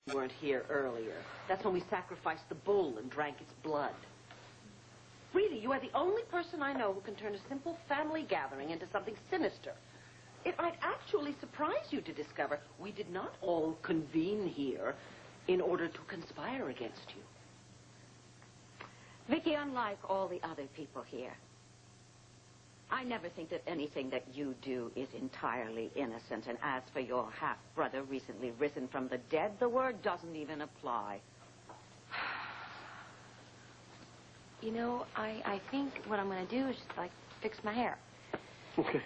You weren't here earlier. That's when we sacrificed the bull and drank its blood. Really, you are the only person I know who can turn a simple family gathering into something sinister. It might actually surprise you to discover we did not all convene here in order to conspire against you. Vicky, unlike all the other people here, I never think that anything that you do is entirely innocent. And as for your half-brother recently risen from the dead, the word doesn't even apply. You know, I think what I'm going to do is just, like, fix my hair. Okay.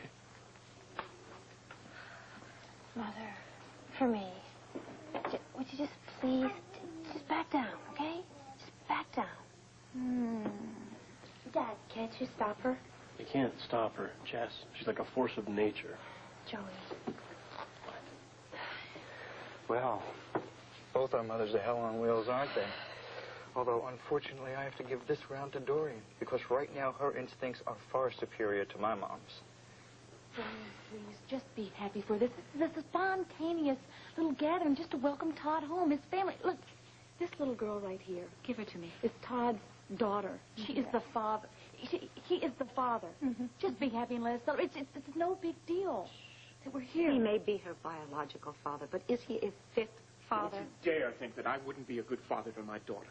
Mother, for me, would you just please, just back down, okay? Just back down. Dad, can't you stop her? You can't stop her, Jess. She's like a force of nature. Joey. Well, both our mothers are hell on wheels, aren't they? Although, unfortunately, I have to give this round to Dorian, because right now her instincts are far superior to my mom's. Joey, please, just be happy for this. This is a spontaneous little gathering just to welcome Todd home, his family. Look, this little girl right here, give her to me, is Todd's daughter. She is the father. He is the father. Just be happy and let us celebrate. It's no big deal that we're here. He may be her biological father, but is he a fifth father? Don't you dare think that I wouldn't be a good father to my daughter.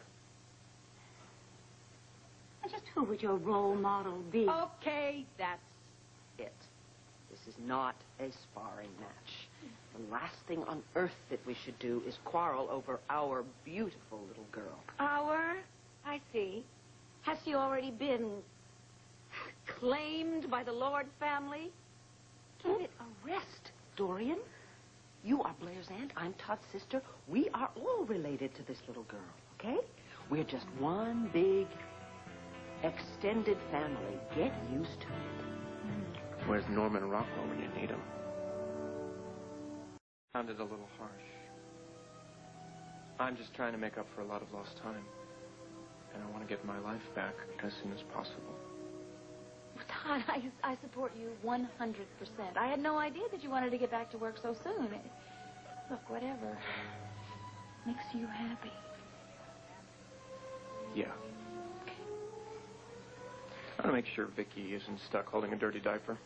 And just who would your role model be? Okay, that's it. This is not a sparring match. The last thing on earth that we should do is quarrel over our beautiful little girl. Our? I see. Has she already been claimed by the Lord family? Give it a rest, Dorian. You are Blair's aunt. I'm Todd's sister. We are all related to this little girl, okay? We're just one big, extended family. Get used to it. Where's Norman Rockwell when you need him? Sounded a little harsh. I'm just trying to make up for a lot of lost time. And I want to get my life back as soon as possible. Well, Todd, I support you 100%. I had no idea that you wanted to get back to work so soon. Look, whatever makes you happy. Yeah. I want to make sure Vicky isn't stuck holding a dirty diaper.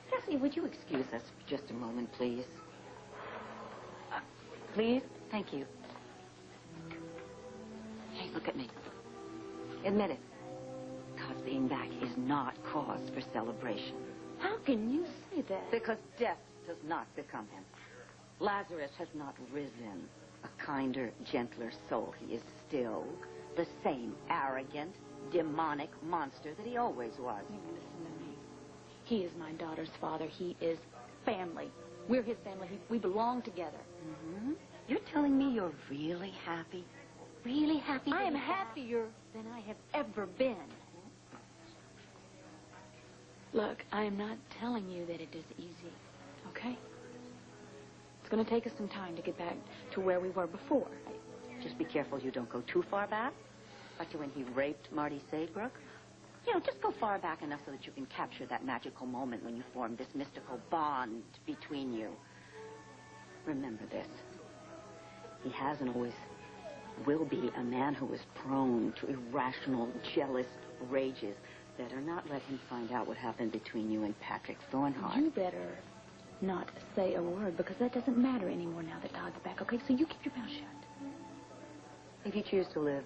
Jessie, would you excuse us for just a moment, please? Please? Thank you. Hey, look at me. Admit it. Todd's being back is not cause for celebration. How can you say that? Because death does not become him. Lazarus has not risen. A kinder, gentler soul. He is still the same arrogant, demonic monster that he always was. Listen to me. He is my daughter's father. He is family. We're his family. We belong together. You're telling me you're really happy? Really happy? I am happier than I have ever been. Look, I am not telling you that it is easy, okay? It's going to take us some time to get back to where we were before. Just be careful you don't go too far back. Like to when he raped Marty Sadebrook. You know, just go far back enough so that you can capture that magical moment when you formed this mystical bond between you. Remember this. He has and always will be a man who is prone to irrational, jealous rages. Better not let him find out what happened between you and Patrick Thornhart. You better not say a word, because that doesn't matter anymore now that Todd's back, okay? So you keep your mouth shut. If you choose to live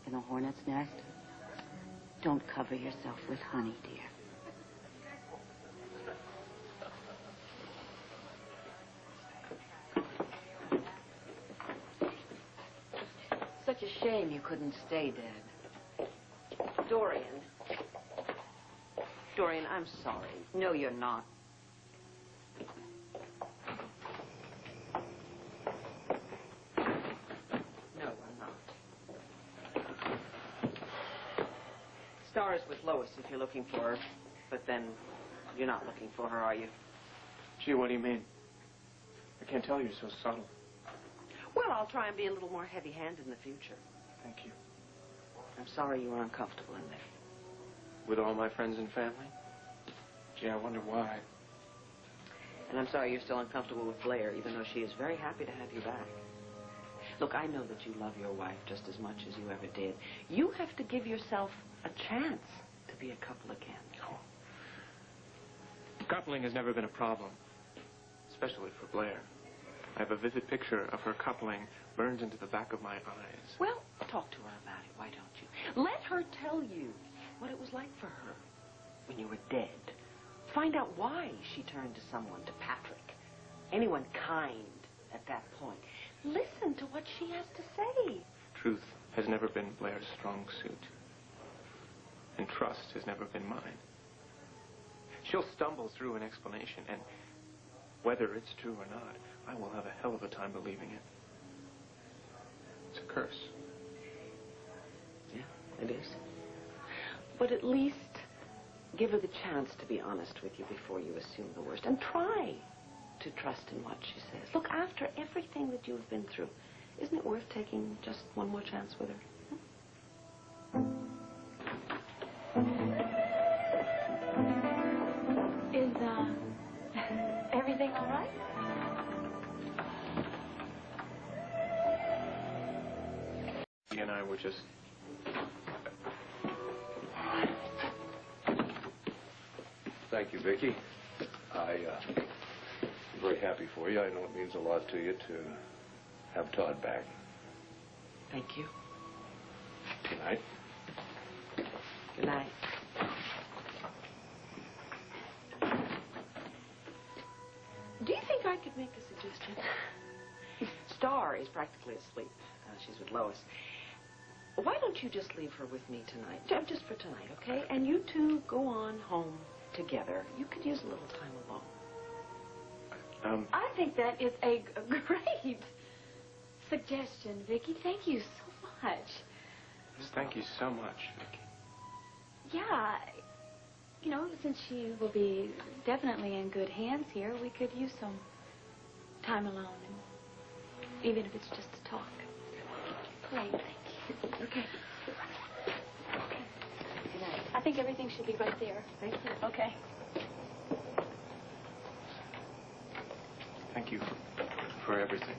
in a hornet's nest, don't cover yourself with honey, dear. Such a shame you couldn't stay dead. Dorian. Dorian, I'm sorry. No, you're not. No, I'm not. Star is with Lois if you're looking for her, but then you're not looking for her, are you? Gee, what do you mean? I can't tell, you're so subtle. Well, I'll try and be a little more heavy-handed in the future. Thank you. I'm sorry you were uncomfortable in there. With all my friends and family? Gee, I wonder why. And I'm sorry you're still uncomfortable with Blair, even though she is very happy to have you back. Look, I know that you love your wife just as much as you ever did. You have to give yourself a chance to be a couple again. Oh. Coupling has never been a problem, especially for Blair. I have a vivid picture of her coupling burned into the back of my eyes. Well, talk to her about it, why don't you? Let her tell you what it was like for her when you were dead. Find out why she turned to someone, to Patrick. Anyone kind at that point. Listen to what she has to say. Truth has never been Blair's strong suit. And trust has never been mine. She'll stumble through an explanation, and whether it's true or not, I will have a hell of a time believing it. It's a curse. Yeah, it is. But at least give her the chance to be honest with you before you assume the worst. And try to trust in what she says. Look, after everything that you've been through, isn't it worth taking just one more chance with her? Is, everything all right? He and I were just... Thank you, Vicki. I'm very happy for you. I know it means a lot to you to have Todd back. Thank you. Good night. Good night. Do you think I could make a suggestion? Star is practically asleep. She's with Lois. Why don't you just leave her with me tonight? Just for tonight, okay? And you two go on home together. You could use a little time alone. I think that is a great suggestion, Vicki. Thank you so much. Thank you so much, Vicki. Yeah, you know, since she will be definitely in good hands here, we could use some time alone, and even if it's just to talk. Great, thank you. Okay. Good night. I think everything should be right there. Thank you. Okay. Thank you for everything.